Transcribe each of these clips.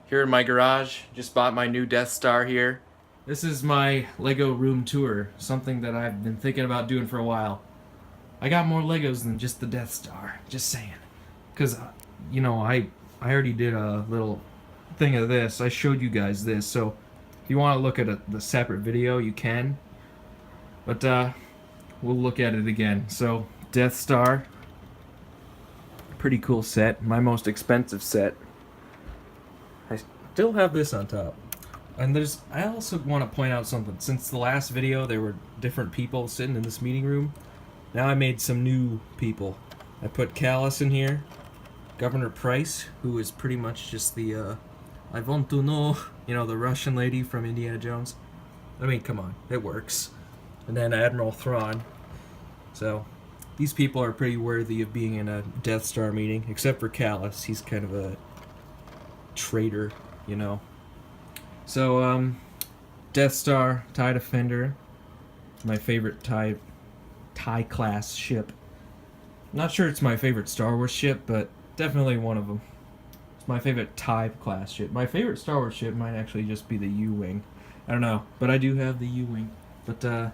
here in my garage. Just bought my new Death Star here. This is my Lego room tour, something that I've been thinking about doing for a while. I got more Legos than just the Death Star, just saying. Because, I already did a little thing of this. I showed you guys this, so if you want to look at the separate video, you can. But we'll look at it again. So, Death Star. Pretty cool set. My most expensive set. I still have this on top. And I also want to point out something. Since the last video, there were different people sitting in this meeting room. Now I made some new people. I put Callus in here. Governor Price, who is pretty much just the, I want to know, the Russian lady from Indiana Jones. I mean, come on, it works. And then Admiral Thrawn. So, these people are pretty worthy of being in a Death Star meeting, except for Callus. He's kind of a traitor, So, Death Star, TIE Defender, my favorite TIE class ship. Not sure it's my favorite Star Wars ship, but definitely one of them. It's my favorite TIE class ship. My favorite Star Wars ship might actually just be the U-Wing. I don't know, but I do have the U-Wing. But,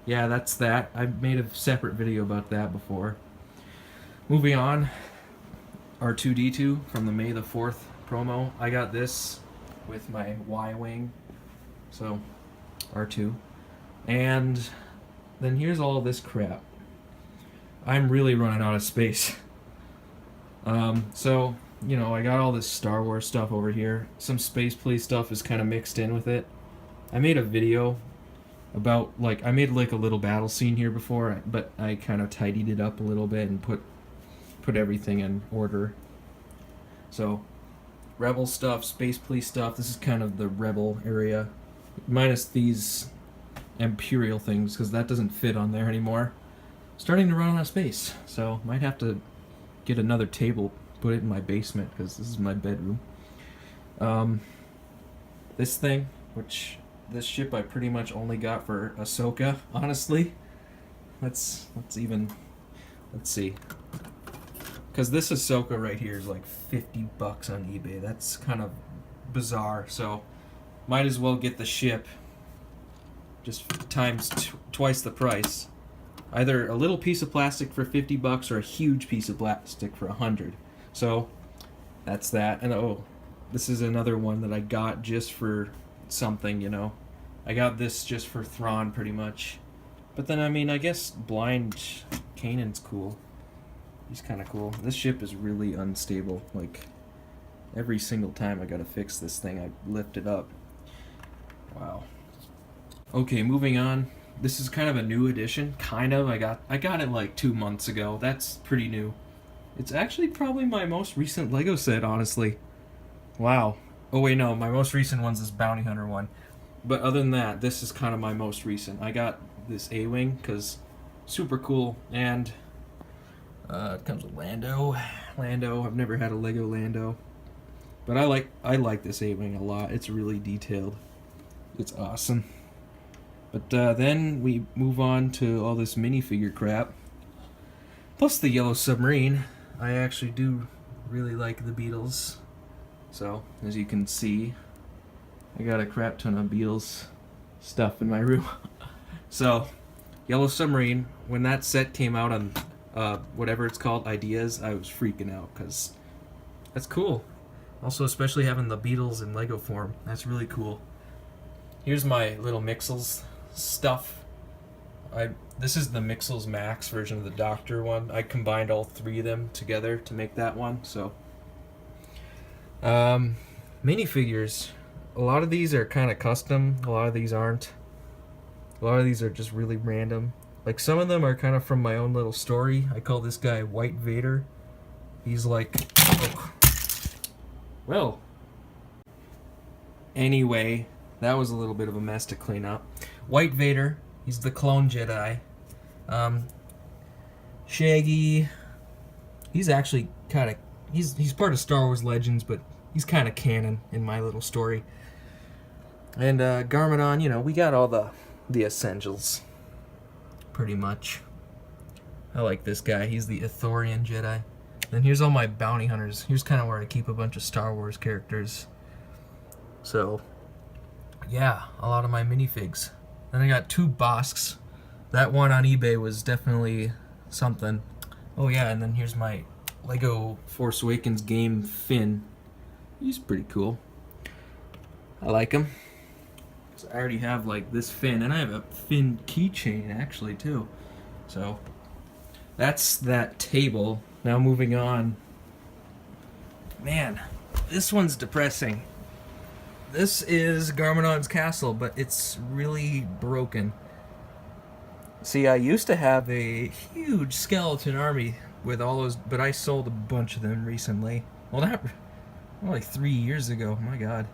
yeah, that's that. I've made a separate video about that before. Moving on, R2-D2 from the May the 4th promo. I got this with my Y-Wing, so R2. And then here's all this crap. I'm really running out of space. So, I got all this Star Wars stuff over here. Some Space Police stuff is kind of mixed in with it. I made a video about, I made a little battle scene here before, but I kind of tidied it up a little bit and put everything in order. So, Rebel stuff, Space Police stuff, this is kind of the Rebel area. Minus these Imperial things, because that doesn't fit on there anymore. Starting to run out of space, so might have to get another table, put it in my basement, because this is my bedroom. This thing, this ship I pretty much only got for Ahsoka, honestly. Let's see. Because this Ahsoka right here is like $50 on eBay. That's kind of bizarre, so might as well get the ship just times twice the price. Either a little piece of plastic for $50 or a huge piece of plastic for $100. So that's that. And this is another one that I got just for something, I got this just for Thrawn pretty much. But then I guess Blind Kanan's cool. He's kind of cool. This ship is really unstable. Every single time I gotta fix this thing, I lift it up. Wow. Okay, moving on. This is kind of a new edition. Kind of. I got it 2 months ago. That's pretty new. It's actually probably my most recent Lego set, honestly. Wow. Oh wait, no. My most recent one's this Bounty Hunter one. But other than that, this is kind of my most recent. I got this A-Wing because super cool, and it comes with Lando. I've never had a Lego Lando, but I like this A-Wing a lot. It's really detailed. It's awesome. But then we move on to all this minifigure crap. Plus the Yellow Submarine. I actually do really like the Beatles. So, as you can see, I got a crap ton of Beatles stuff in my room. So, Yellow Submarine, when that set came out on whatever it's called, Ideas, I was freaking out because that's cool. Also, especially having the Beatles in Lego form. That's really cool. Here's my little Mixels stuff. This is the Mixels Max version of the Doctor one. I combined all three of them together to make that one. So, minifigures. A lot of these are kind of custom. A lot of these aren't. A lot of these are just really random. Some of them are kind of from my own little story. I call this guy White Vader. He's well. Anyway, that was a little bit of a mess to clean up. White Vader, he's the clone Jedi. Shaggy, he's actually kind of, he's part of Star Wars Legends, but he's kind of canon in my little story. And Garmadon, we got all the essentials, pretty much. I like this guy. He's the Ithorian Jedi. Then here's all my bounty hunters. Here's kind of where I keep a bunch of Star Wars characters. So, yeah, a lot of my minifigs. Then I got 2 Bosks. That one on eBay was definitely something. Oh yeah, and then here's my Lego Force Awakens game Finn. He's pretty cool. I like him. So I already have like this Finn, and I have a Finn keychain actually too. So that's that table. Now moving on. Man, this one's depressing. This is Garmadon's castle, but it's really broken. See, I used to have a huge skeleton army with all those, but I sold a bunch of them recently. Well, like 3 years ago. My God.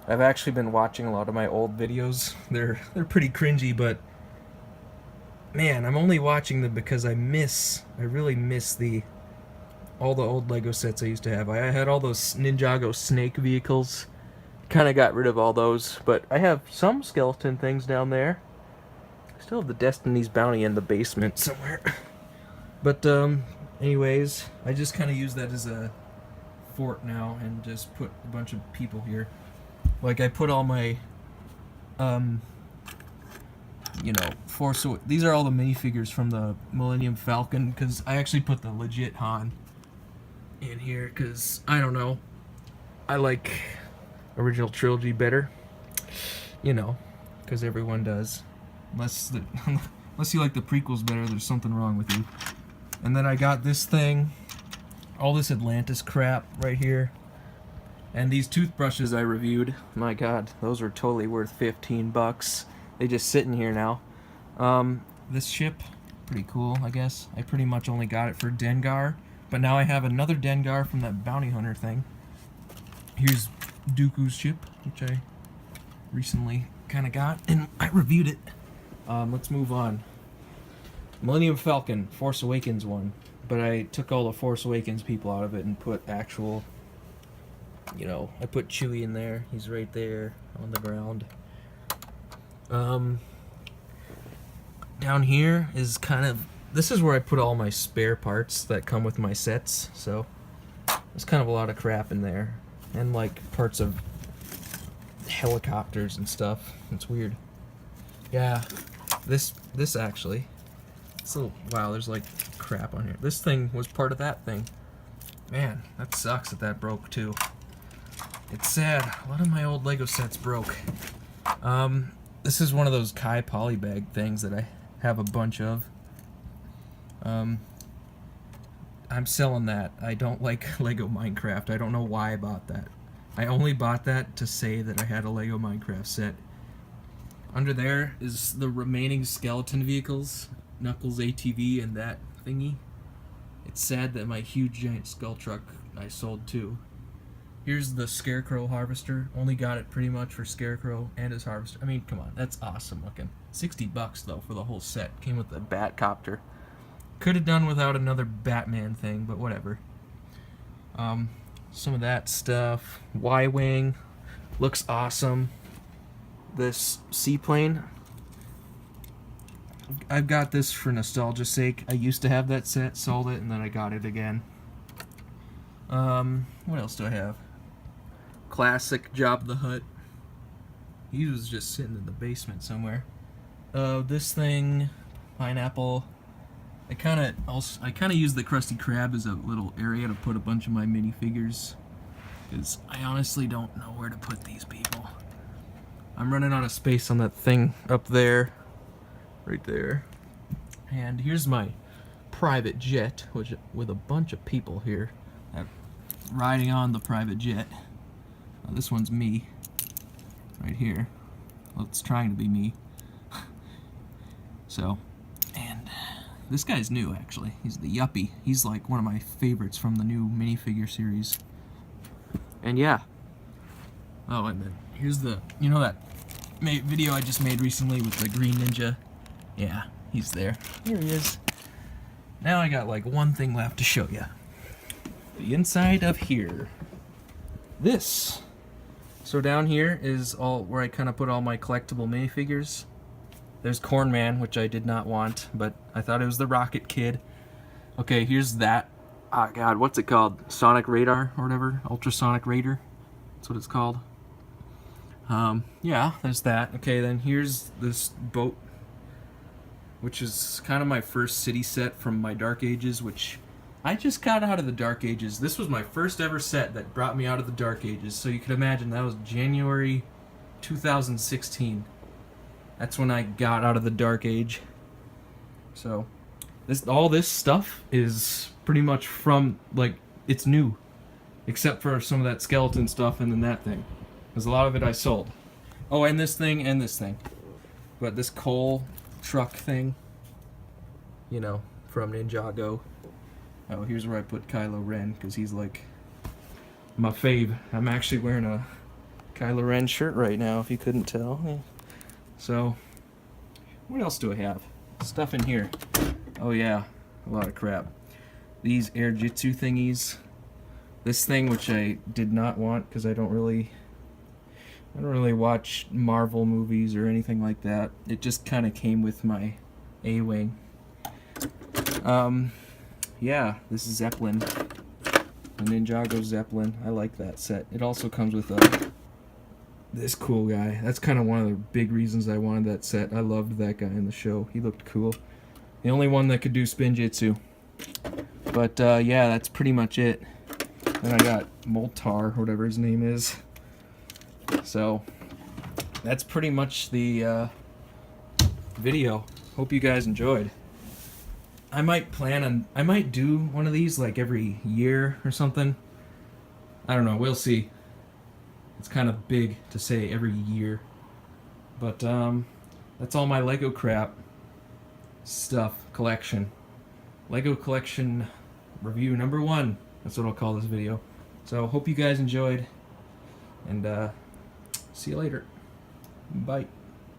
I've actually been watching a lot of my old videos. They're pretty cringy, but man, I'm only watching them because I really miss all the old Lego sets I used to have. I had all those Ninjago snake vehicles. Kind of got rid of all those, but I have some skeleton things down there. I still have the Destiny's Bounty in the basement somewhere. But anyways, I just kind of use that as a fort now and just put a bunch of people here. Like I put all my these are all the minifigures from the Millennium Falcon, because I actually put the legit Han in here because I don't know, I like original trilogy better, because everyone does, unless you like the prequels better. There's something wrong with you. And then I got this thing, all this Atlantis crap right here, and these toothbrushes I reviewed. My God, those are totally worth $15. They just sit in here now. This ship, pretty cool, I guess. I pretty much only got it for Dengar, but now I have another Dengar from that bounty hunter thing. Here's Dooku's ship, which I recently kind of got, and I reviewed it. Let's move on. Millennium Falcon, Force Awakens one, but I took all the Force Awakens people out of it and put actual, I put Chewie in there. He's right there on the ground. Down here is this is where I put all my spare parts that come with my sets, so there's kind of a lot of crap in there. And like parts of helicopters and stuff. It's weird. Yeah, this actually. So wow, there's like crap on here. This thing was part of that thing. Man, that sucks that broke too. It's sad. A lot of my old Lego sets broke. This is one of those Kai polybag things that I have a bunch of. I'm selling that. I don't like Lego Minecraft. I don't know why I bought that. I only bought that to say that I had a Lego Minecraft set. Under there is the remaining skeleton vehicles, Knuckles ATV and that thingy. It's sad that my huge giant skull truck I sold too. Here's the Scarecrow Harvester. Only got it pretty much for Scarecrow and his Harvester. I mean, come on, that's awesome looking. $60 though for the whole set. Came with the Batcopter. Could have done without another Batman thing, but whatever. Some of that stuff. Y-Wing. Looks awesome. This seaplane. I've got this for nostalgia's sake. I used to have that set, sold it, and then I got it again. What else do I have? Classic Jabba the Hutt. He was just sitting in the basement somewhere. This thing, pineapple. I kind of use the Krusty Krab as a little area to put a bunch of my minifigures, because I honestly don't know where to put these people. I'm running out of space on that thing up there, right there. And here's my private jet, with a bunch of people here riding on the private jet. This one's me, right here. Well, it's trying to be me. So, and this guy's new, actually. He's the Yuppie. He's like one of my favorites from the new minifigure series. And yeah. Oh, and then here's that video I just made recently with the Green Ninja. Yeah, he's there. Here he is. Now I got like one thing left to show you. The inside of here. This. So down here is all where I kind of put all my collectible minifigures. There's Corn Man, which I did not want, but I thought it was the Rocket Kid. Okay, here's that. Ah, God, what's it called? Sonic Radar or whatever? Ultrasonic Raider. That's what it's called. Yeah, there's that. Okay, then here's this boat, which is kind of my first city set from my Dark Ages, which I just got out of the Dark Ages. This was my first ever set that brought me out of the Dark Ages, so you can imagine that was January 2016. That's when I got out of the Dark Age. So, all this stuff is pretty much from, like, it's new, except for some of that skeleton stuff and then that thing, because a lot of it I sold. Oh, and this thing and this thing, but this coal truck thing, you know, from Ninjago. Oh, here's where I put Kylo Ren, because he's like my fave. I'm actually wearing a Kylo Ren shirt right now, if you couldn't tell. Yeah. So, what else do I have? Stuff in here. Oh yeah, a lot of crap. These air jitsu thingies. This thing, which I did not want because I don't really watch Marvel movies or anything like that. It just kind of came with my A-Wing. Yeah, this is Zeppelin. The Ninjago Zeppelin. I like that set. It also comes with this cool guy. That's kind of one of the big reasons I wanted that set. I loved that guy in the show. He looked cool. The only one that could do spin jitsu. But yeah, that's pretty much it. Then I got Moltar, whatever his name is. So that's pretty much the video. Hope you guys enjoyed. I might do one of these like every year or something. I don't know, we'll see. It's kind of big to say every year. But that's all my Lego crap stuff collection. Lego collection review number 1. That's what I'll call this video. So hope you guys enjoyed, and see you later. Bye.